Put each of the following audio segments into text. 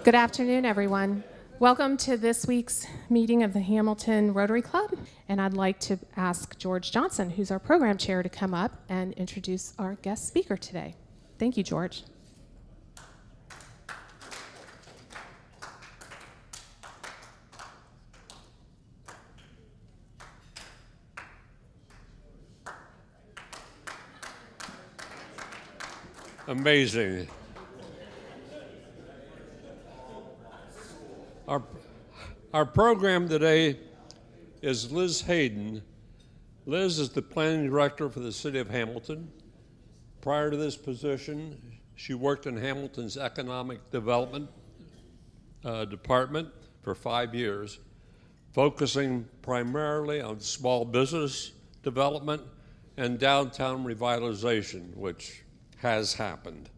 Good afternoon, everyone. Welcome to this week's meeting of the Hamilton Rotary Club. And I'd like to ask George Johnson, who's our program chair, to come up and introduce our guest speaker today. Thank you, George. Amazing. Our program today is Liz Hayden. Liz is the planning director for the city of Hamilton. Prior to this position, she worked in Hamilton's economic development department for 5 years, focusing primarily on small business development and downtown revitalization, which has happened.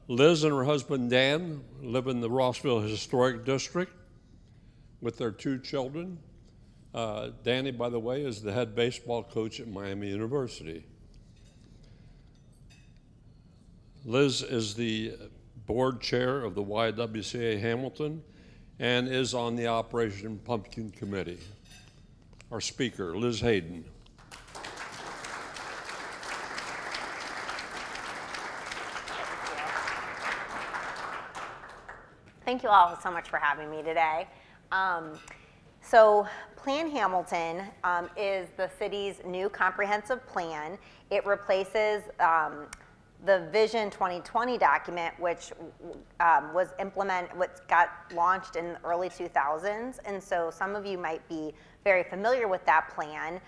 Liz and her husband Dan live in the Rossville Historic District with their 2 children. Danny, by the way, is the head baseball coach at Miami University. Liz is the board chair of the YWCA Hamilton and is on the Operation Pumpkin Committee. Our speaker, Liz Hayden. Thank you all so much for having me today. So Plan Hamilton is the city's new comprehensive plan. It replaces the Vision 2020 document, which got launched in the early 2000s. And so some of you might be very familiar with that plan.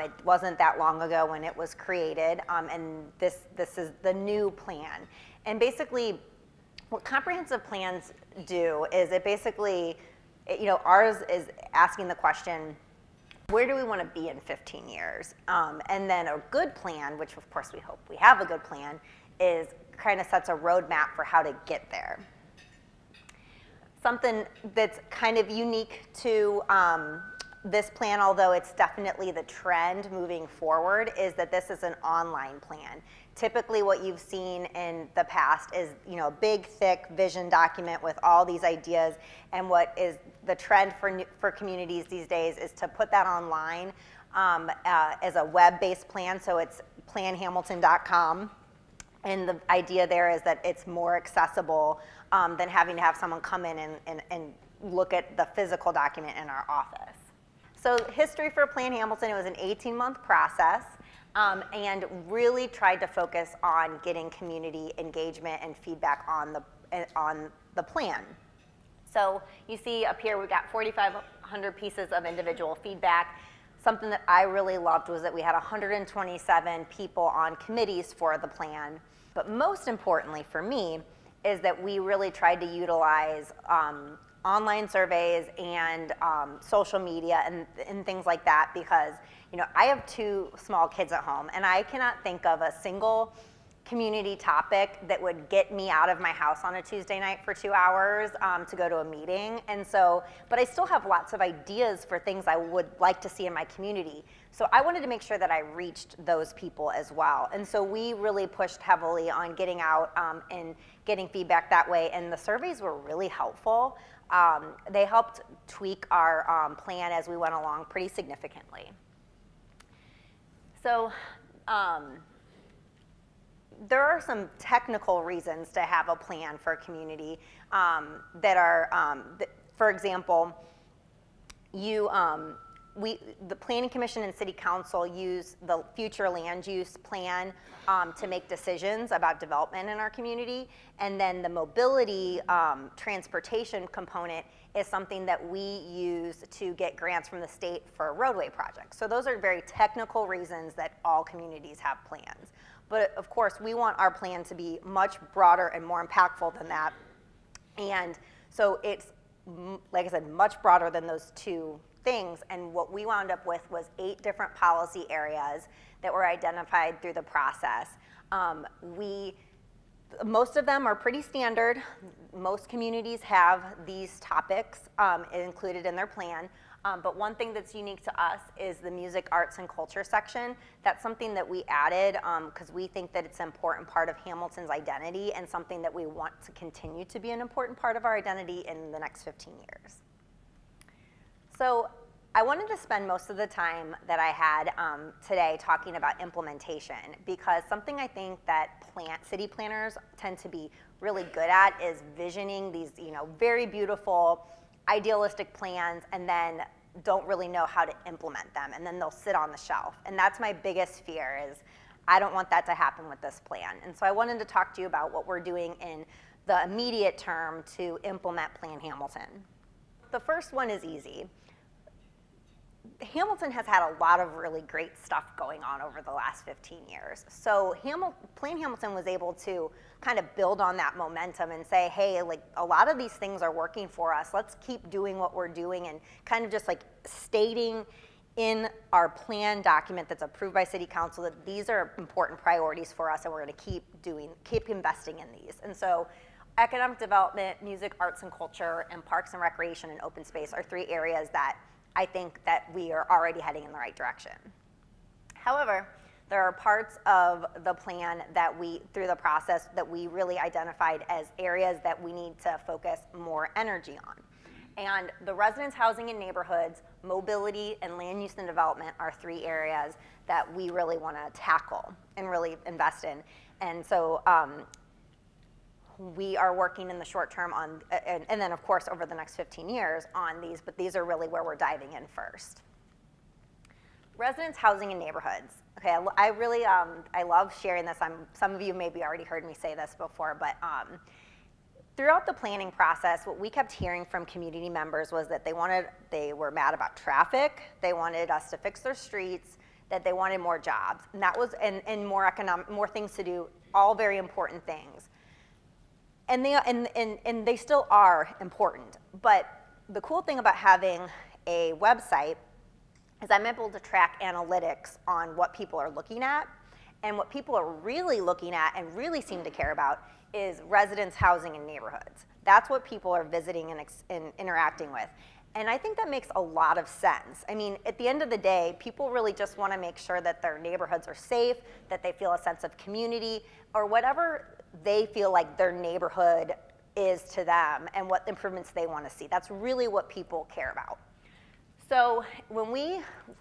It wasn't that long ago when it was created, and this is the new plan. And basically, what comprehensive plans do is it basically, ours is asking the question, where do we want to be in 15 years? And then a good plan, which of course we hope we have a good plan, is kind of sets a roadmap for how to get there. Something that's kind of unique to this plan, although it's definitely the trend moving forward, is that this is an online plan. Typically what you've seen in the past is, a big, thick vision document with all these ideas, and what is the trend for communities these days is to put that online as a web-based plan, so it's planhamilton.com, and the idea there is that it's more accessible than having to have someone come in and look at the physical document in our office. So history for Plan Hamilton, it was an 18-month process. And really tried to focus on getting community engagement and feedback on the plan. So you see up here we've got 4,500 pieces of individual feedback. Something that I really loved was that we had 127 people on committees for the plan. But most importantly for me is that we really tried to utilize online surveys and social media and things like that, because I have 2 small kids at home, and I cannot think of a single community topic that would get me out of my house on a Tuesday night for 2 hours to go to a meeting. And so, but I still have lots of ideas for things I would like to see in my community. So I wanted to make sure that I reached those people as well. And so we really pushed heavily on getting out and getting feedback that way, and the surveys were really helpful. They helped tweak our plan as we went along pretty significantly. So there are some technical reasons to have a plan for a community that are, for example, the Planning Commission and City Council use the future land use plan to make decisions about development in our community. And then the mobility transportation component is something that we use to get grants from the state for roadway projects. So those are very technical reasons that all communities have plans. But of course, we want our plan to be much broader and more impactful than that. And so it's, like I said, much broader than those 2 things. And what we wound up with was 8 different policy areas that were identified through the process. Most of them are pretty standard. Most communities have these topics included in their plan. But one thing that's unique to us is the music, arts, and culture section. That's something that we added because we think that it's an important part of Hamilton's identity and something that we want to continue to be an important part of our identity in the next 15 years. So I wanted to spend most of the time that I had today talking about implementation, because something I think that city planners tend to be really good at is visioning these, very beautiful, idealistic plans, and then don't really know how to implement them, and then they'll sit on the shelf. And that's my biggest fear, is I don't want that to happen with this plan. And so I wanted to talk to you about what we're doing in the immediate term to implement Plan Hamilton. The first one is easy. Hamilton has had a lot of really great stuff going on over the last 15 years. So Plan Hamilton was able to kind of build on that momentum and say, hey, like, a lot of these things are working for us. Let's keep doing what we're doing, and kind of just like stating in our plan document that's approved by City Council that these are important priorities for us, and we're going to keep investing in these. And so economic development, music, arts, and culture, and parks and recreation and open space are 3 areas that I think that we are already heading in the right direction. However, there are parts of the plan that through the process, that we really identified as areas that we need to focus more energy on. And the residence housing and neighborhoods, mobility, and land use and development are 3 areas that we really want to tackle and really invest in. And so we are working in the short term on, and then of course over the next 15 years on these, but these are really where we're diving in first. Residence housing and neighborhoods. Okay, I really, I love sharing this. Some of you maybe already heard me say this before, but throughout the planning process, what we kept hearing from community members was that they were mad about traffic, they wanted us to fix their streets, that they wanted more jobs, and that was, and more things to do, all very important things. And they still are important. But the cool thing about having a website is I'm able to track analytics on what people are looking at. And what people are really looking at and really seem to care about is residence housing and neighborhoods. That's what people are visiting and interacting with. And I think that makes a lot of sense. I mean, at the end of the day, people really just want to make sure that their neighborhoods are safe, that they feel a sense of community, or whatever they feel like their neighborhood is to them and what improvements they want to see. That's really what people care about. So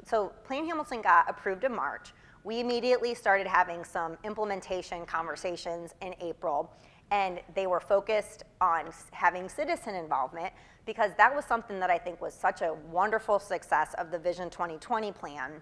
so Plan Hamilton got approved in March. We immediately started having some implementation conversations in April, and they were focused on having citizen involvement, because that was something that I think was such a wonderful success of the Vision 2020 plan.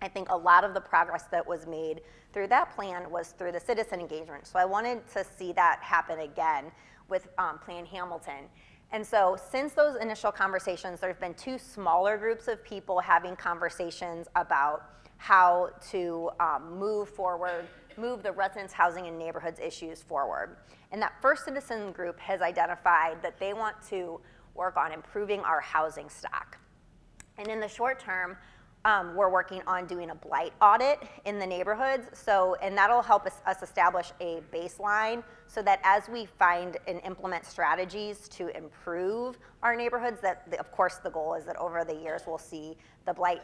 I think a lot of the progress that was made through that plan was through the citizen engagement. So I wanted to see that happen again with Plan Hamilton. And so since those initial conversations, there have been 2 smaller groups of people having conversations about how to move the residence housing and neighborhoods issues forward. And that first citizen group has identified that they want to work on improving our housing stock. And in the short term, we're working on doing a blight audit in the neighborhoods. And that'll help us establish a baseline so that as we find and implement strategies to improve our neighborhoods, of course the goal is that over the years we'll see the blight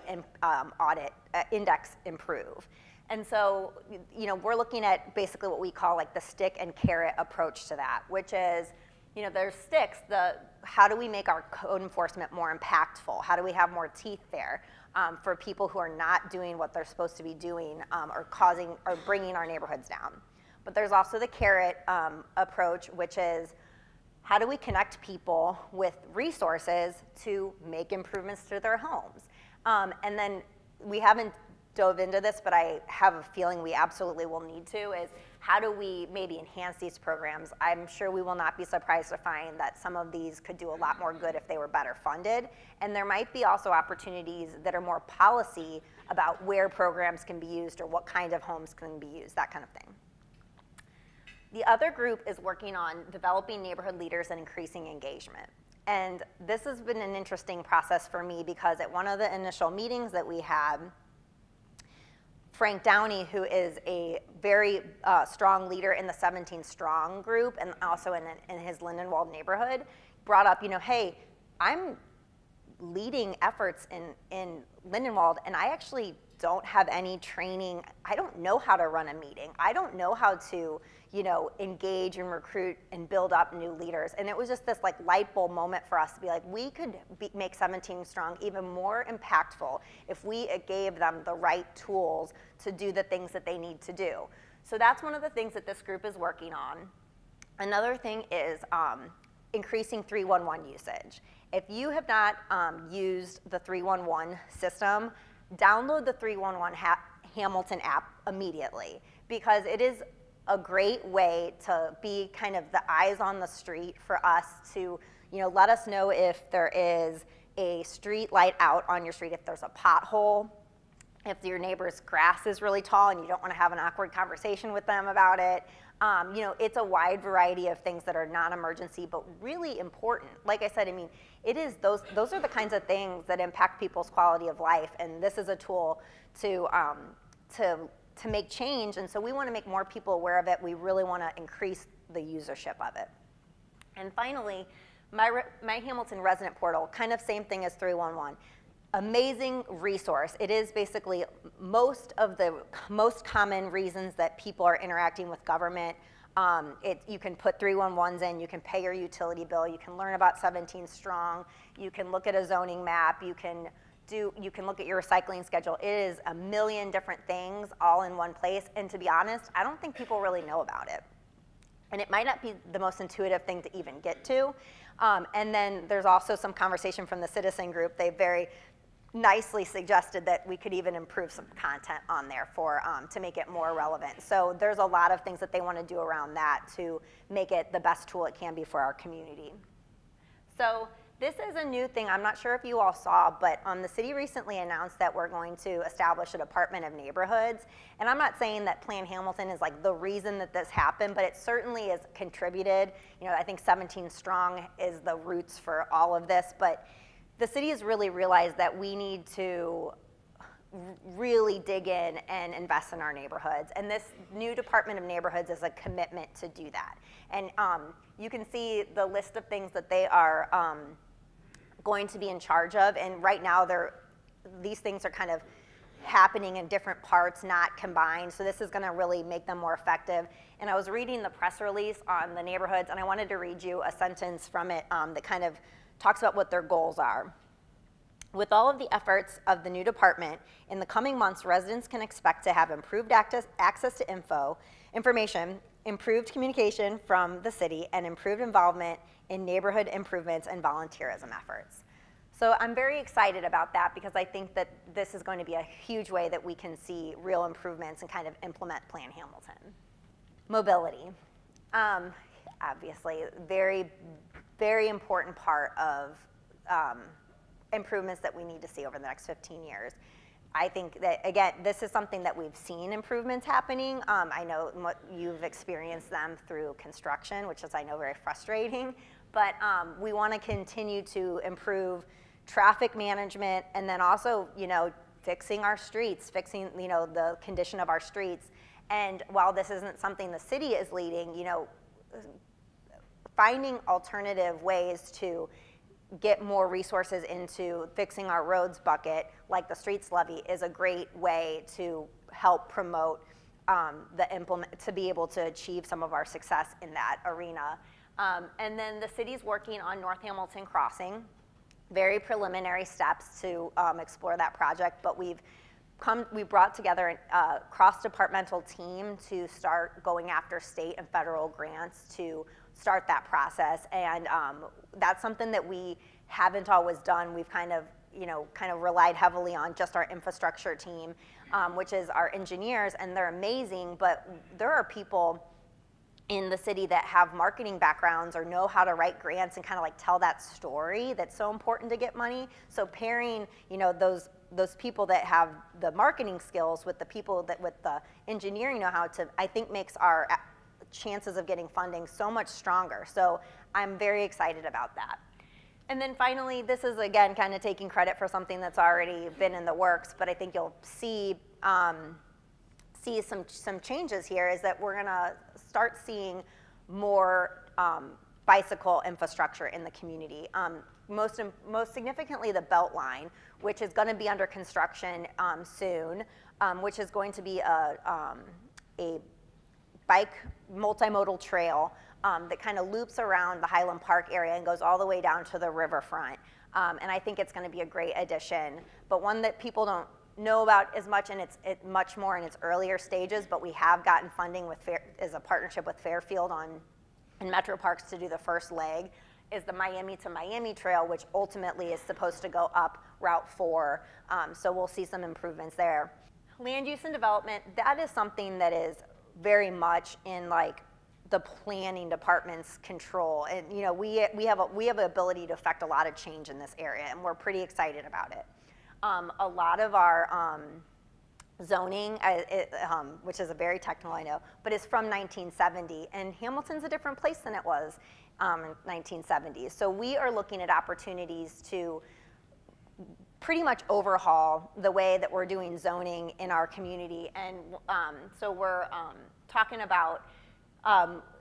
audit index improve. And so, we're looking at basically what we call like the stick and carrot approach to that, which is, there's sticks, how do we make our code enforcement more impactful? How do we have more teeth there for people who are not doing what they're supposed to be doing or bringing our neighborhoods down? But there's also the carrot approach, which is how do we connect people with resources to make improvements to their homes? And then we haven't dove into this, but I have a feeling we absolutely will need to, is how do we maybe enhance these programs? I'm sure we will not be surprised to find that some of these could do a lot more good if they were better funded. And there might be also opportunities that are more policy about where programs can be used or what kind of homes can be used, that kind of thing. The other group is working on developing neighborhood leaders and increasing engagement. And this has been an interesting process for me, because at one of the initial meetings that we had, Frank Downey, who is a very strong leader in the 17 Strong group and also in his Lindenwold neighborhood, brought up, hey, I'm leading efforts in Lindenwold, and I actually don't have any training. I don't know how to run a meeting. I don't know how to, engage and recruit and build up new leaders. And it was just this like light bulb moment for us to be like, we could make 17 Strong even more impactful if we gave them the right tools to do the things that they need to do. So that's one of the things that this group is working on. Another thing is increasing 311 usage. If you have not used the 311 system, download the 311 Hamilton app immediately, because it is a great way to be kind of the eyes on the street for us to, let us know if there is a street light out on your street, if there's a pothole, if your neighbor's grass is really tall and you don't want to have an awkward conversation with them about it. It's a wide variety of things that are non-emergency but really important. Like I said, it is those are the kinds of things that impact people's quality of life, and this is a tool to make change, and so we want to make more people aware of it. We really want to increase the usership of it. And finally, my Hamilton resident portal, kind of same thing as 311. Amazing resource. It is basically most of the most common reasons that people are interacting with government. You can put 311s in, you can pay your utility bill, you can learn about 17 Strong, you can look at a zoning map, you can look at your recycling schedule. It is a million different things all in one place, and to be honest, I don't think people really know about it. And it might not be the most intuitive thing to even get to. And then there's also some conversation from the citizen group. They very nicely suggested that we could even improve some content on there to make it more relevant. So there's a lot of things that they want to do around that to make it the best tool it can be for our community. So this is a new thing. I'm not sure if you all saw, but the city recently announced that we're going to establish a Department of Neighborhoods. And I'm not saying that Plan Hamilton is like the reason that this happened, but it certainly has contributed. I think 17 Strong is the roots for all of this, but the city has really realized that we need to really dig in and invest in our neighborhoods. And this new Department of Neighborhoods is a commitment to do that. And you can see the list of things that they are going to be in charge of. And right now, these things are kind of happening in different parts, not combined. So this is going to really make them more effective. And I was reading the press release on the neighborhoods, and I wanted to read you a sentence from it that kind of talks about what their goals are. With all of the efforts of the new department, in the coming months, residents can expect to have improved access to information, improved communication from the city, and improved involvement in neighborhood improvements and volunteerism efforts. So I'm very excited about that, because I think that this is going to be a huge way that we can see real improvements and kind of implement Plan Hamilton. Mobility. Obviously, very, very important part of improvements that we need to see over the next 15 years. I think that, again, this is something that we've seen improvements happening. I know you've experienced them through construction, which is, I know, very frustrating. But we want to continue to improve traffic management, and then also, fixing our streets, fixing, the condition of our streets. And while this isn't something the city is leading, finding alternative ways to get more resources into fixing our roads bucket, like the streets levy, is a great way to help promote to be able to achieve some of our success in that arena. And then the city's working on North Hamilton Crossing. Very preliminary steps to explore that project, but we brought together a cross-departmental team to start going after state and federal grants to start that process. And that's something that we haven't always done. We've kind of relied heavily on just our infrastructure team, which is our engineers, and they're amazing, but there are people in the city that have marketing backgrounds or know how to write grants and kind of like tell that story that's so important to get money. So pairing, those people that have the marketing skills with the people that with the engineering know-how to, I think, makes our chances of getting funding so much stronger. So I'm very excited about that. And then finally, this is, again, kind of taking credit for something that's already been in the works, but I think you'll see some changes here, is that we're going to start seeing more bicycle infrastructure in the community. Most significantly, the Beltline, which is going to be under construction soon, which is going to be a bike multimodal trail that kind of loops around the Highland Park area and goes all the way down to the riverfront. And I think it's going to be a great addition, but one that people don't know about as much, and it's much more in its earlier stages, but we have gotten funding as a partnership with Fairfield and Metro Parks to do the first leg, is the Miami to Miami Trail, which ultimately is supposed to go up Route 4. So we'll see some improvements there. Land use and development, that is something that is very much in like the planning department's control. And you know, we have the ability to affect a lot of change in this area, and we're pretty excited about it. A lot of our zoning, which is a very technical, I know, but it's from 1970, and Hamilton's a different place than it was in 1970. So we are looking at opportunities to pretty much overhaul the way that we're doing zoning in our community, and so we're talking about,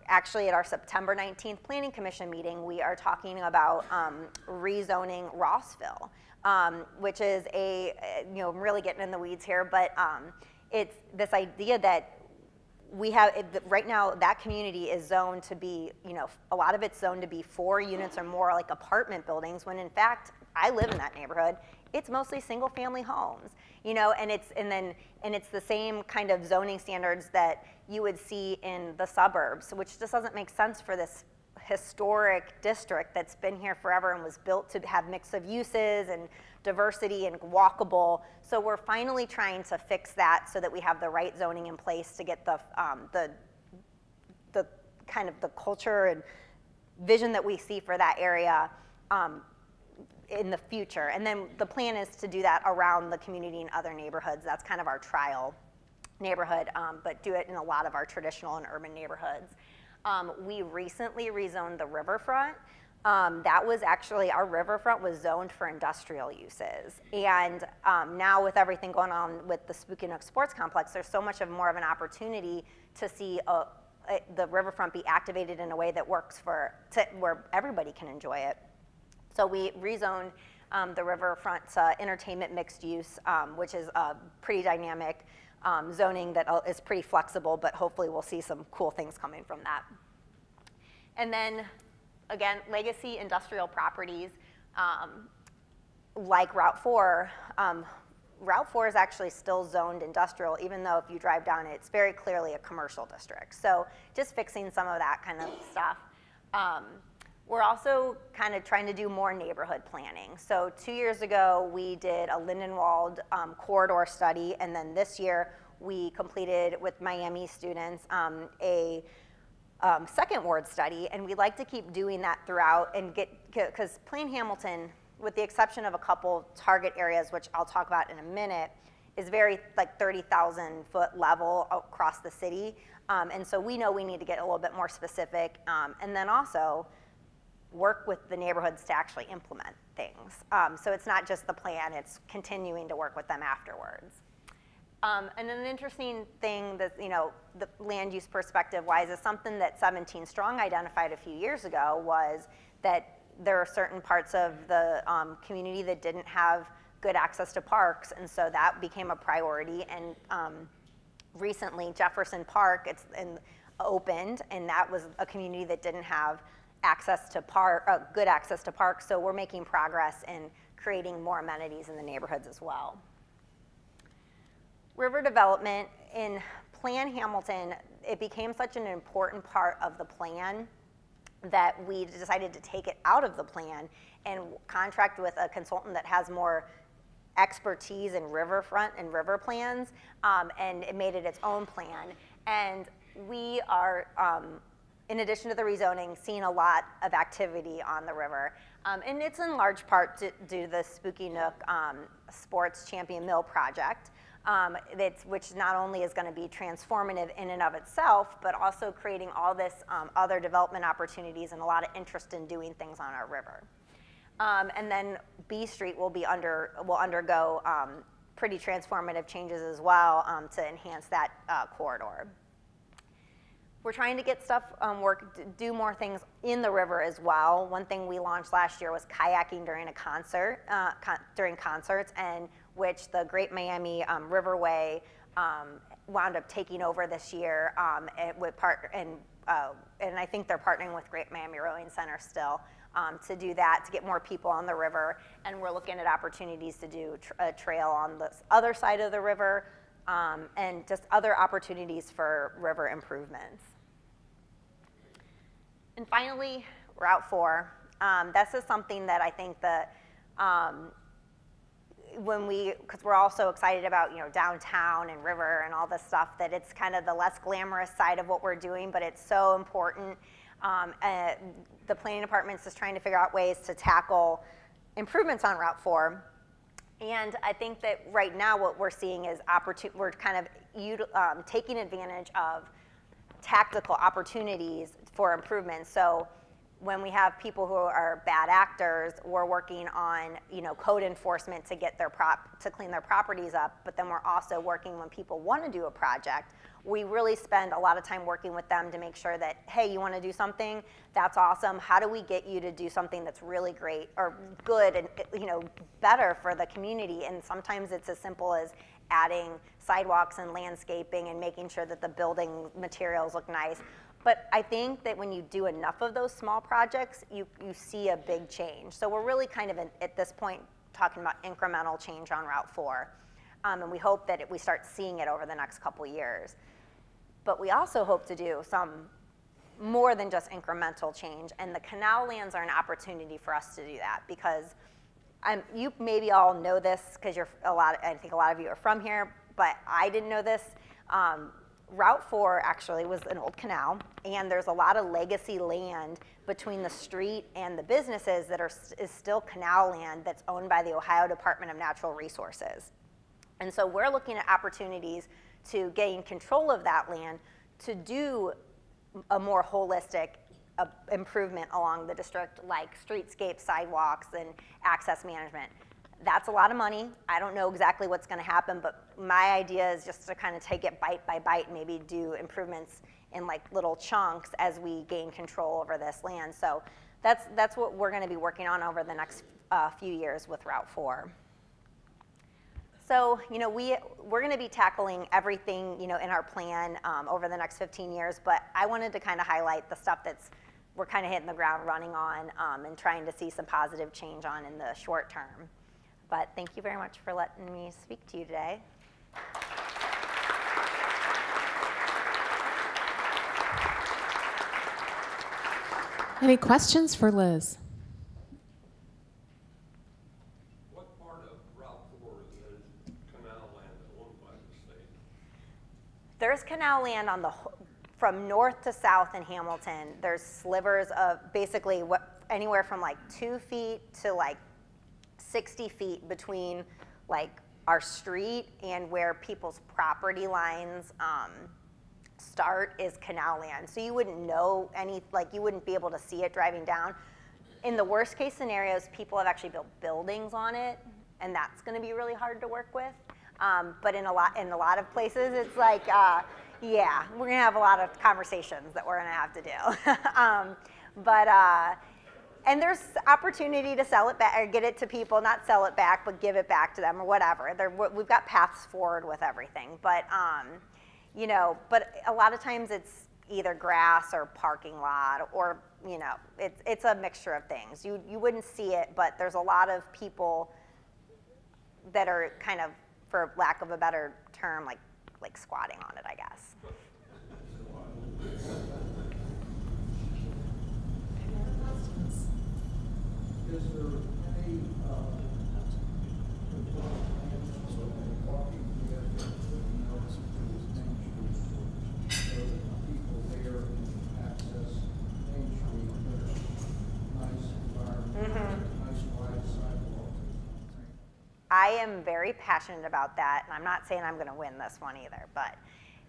actually at our September 19th Planning Commission meeting, we are talking about rezoning Rossville. Which is you know, I'm really getting in the weeds here, but it's this idea that we have, right now that community is zoned to be, you know, a lot of it's zoned to be 4 units or more, like apartment buildings, when in fact, I live in that neighborhood, it's mostly single family homes, you know, and it's the same kind of zoning standards that you would see in the suburbs, which just doesn't make sense for this historic district that's been here forever and was built to have mix of uses and diversity and walkable. So we're finally trying to fix that so that we have the right zoning in place to get the kind of the culture and vision that we see for that area in the future. And then the plan is to do that around the community and other neighborhoods. That's kind of our trial neighborhood, but do it in a lot of our traditional and urban neighborhoods. We recently rezoned the riverfront. That was actually, our riverfront was zoned for industrial uses. And now with everything going on with the Spooky Nook Sports Complex, there's so much more of an opportunity to see the riverfront be activated in a way that works where everybody can enjoy it. So we rezoned the riverfront to entertainment mixed use, which is a pretty dynamic zoning that is pretty flexible, but hopefully we'll see some cool things coming from that. And then, again, legacy industrial properties, like Route 4. Route 4 is actually still zoned industrial, even though if you drive down it, it's very clearly a commercial district. So just fixing some of that kind of stuff. We're also kind of trying to do more neighborhood planning. So 2 years ago, we did a Lindenwold corridor study, and then this year, we completed with Miami students a second ward study, and we'd like to keep doing that throughout and because Plain Hamilton, with the exception of a couple target areas, which I'll talk about in a minute, is very like 30,000 foot level across the city. And so we know we need to get a little bit more specific, and then also work with the neighborhoods to actually implement things. So it's not just the plan, it's continuing to work with them afterwards. And an interesting thing that, you know, the land use perspective wise is something that 17 Strong identified a few years ago, was that there are certain parts of the community that didn't have good access to parks, and so that became a priority. And recently Jefferson Park opened, and that was a community that didn't have access to good access to parks, so we're making progress in creating more amenities in the neighborhoods as well. River development in Plan Hamilton, it became such an important part of the plan that we decided to take it out of the plan and contract with a consultant that has more expertise in riverfront and river plans, and it made it its own plan. And we are, in addition to the rezoning, seeing a lot of activity on the river. And it's in large part due to the Spooky Nook Sports Champion Mill project, which not only is going to be transformative in and of itself, but also creating all this other development opportunities and a lot of interest in doing things on our river. And then B Street will undergo pretty transformative changes as well to enhance that corridor. We're trying to get stuff, do more things in the river as well. One thing we launched last year was kayaking during a concert, during concerts, and which the Great Miami Riverway wound up taking over this year and I think they're partnering with Great Miami Rowing Center still to do that, to get more people on the river. And we're looking at opportunities to do a trail on the other side of the river, and just other opportunities for river improvements. And finally, Route 4. This is something that I think that because we're also excited about, downtown and river and all this stuff, that it's kind of the less glamorous side of what we're doing, but it's so important. The planning department's just trying to figure out ways to tackle improvements on Route 4. And I think that right now what we're seeing is we're kind of taking advantage of tactical opportunities for improvement. So when we have people who are bad actors, we're working on code enforcement to get to clean their properties up. But then we're also working when people want to do a project. We really spend a lot of time working with them to make sure that, hey, you want to do something? That's awesome. How do we get you to do something that's really great or good and better for the community? And sometimes it's as simple as adding sidewalks and landscaping and making sure that the building materials look nice. But I think that when you do enough of those small projects, you see a big change. So we're really kind of at this point talking about incremental change on Route 4. And we hope that we start seeing it over the next couple years. But we also hope to do some more than just incremental change. And the canal lands are an opportunity for us to do that, because you maybe all know this because I think a lot of you are from here, but I didn't know this. Route 4 actually was an old canal, and there's a lot of legacy land between the street and the businesses that is still canal land that's owned by the Ohio Department of Natural Resources. And so we're looking at opportunities to gain control of that land to do a more holistic improvement along the district, like streetscape, sidewalks, and access management. That's a lot of money. I don't know exactly what's going to happen, but my idea is just to kind of take it bite by bite and maybe do improvements in like little chunks as we gain control over this land. So that's what we're going to be working on over the next few years with Route 4. So, we're going to be tackling everything, in our plan over the next 15 years, but I wanted to kind of highlight the stuff we're kind of hitting the ground running on and trying to see some positive change on in the short term. But thank you very much for letting me speak to you today. Any questions for Liz? What part of Route 4 is canal land owned by the state? There's canal land from north to south in Hamilton. There's slivers of basically anywhere from like 2 feet to like 60 feet between like our street and where people's property lines start is canal land. So you wouldn't know you wouldn't be able to see it driving down. In the worst case scenarios, people have actually built buildings on it, and that's going to be really hard to work with. But in a lot of places, it's like, yeah, we're going to have a lot of conversations that we're going to have to do. And there's opportunity to sell it back or get it to people, not sell it back, but give it back to them or whatever. We've got paths forward with everything. But, but a lot of times it's either grass or parking lot or, it's a mixture of things. You wouldn't see it, but there's a lot of people that are kind of, for lack of a better term, like squatting on it, I guess. Is there any walking together notice to Main Street so that people there can access Main Street with nice environment, nice wide sidewalks? I am very passionate about that, and I'm not saying I'm going to win this one either, but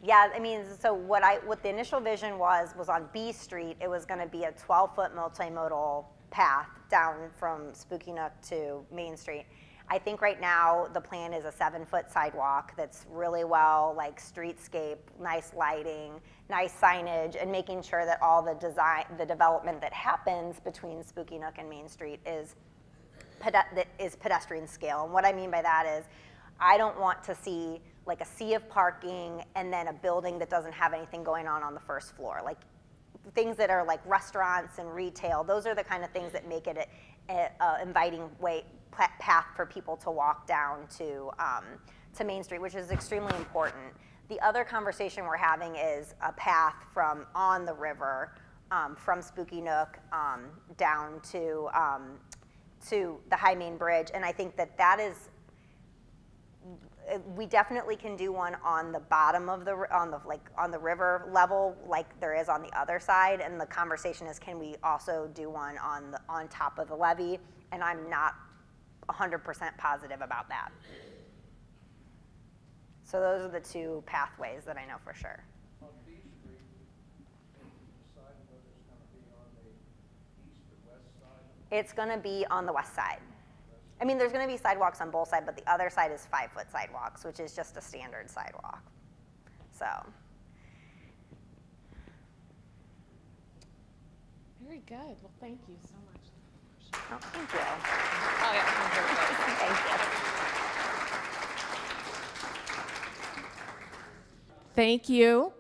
yeah, I mean, so what the initial vision was on B Street. It was going to be a 12-foot multimodal path down from Spooky Nook to Main Street. I think right now the plan is a 7-foot sidewalk that's really well, like streetscape, nice lighting, nice signage, and making sure that all the development that happens between Spooky Nook and Main Street is pedestrian scale. And what I mean by that is, I don't want to see like a sea of parking and then a building that doesn't have anything going on the first floor. Like things that are like restaurants and retail, those are the kind of things that make it an inviting path for people to walk down to Main Street, which is extremely important. The other conversation we're having is a path from on the river, from Spooky Nook down to the High Main Bridge, and I think that is, we definitely can do one on the bottom of on the river level, like there is on the other side. And the conversation is, can we also do one on top of the levee? And I'm not 100% positive about that. So those are the two pathways that I know for sure. On B Street, have you decided whether it's going to be on the east or west side? It's going to be on the west side. I mean, there's going to be sidewalks on both sides, but the other side is 5-foot sidewalks, which is just a standard sidewalk. So. Very good. Well, thank you so much. Oh, thank you. Oh, yeah. Thank you. Thank you.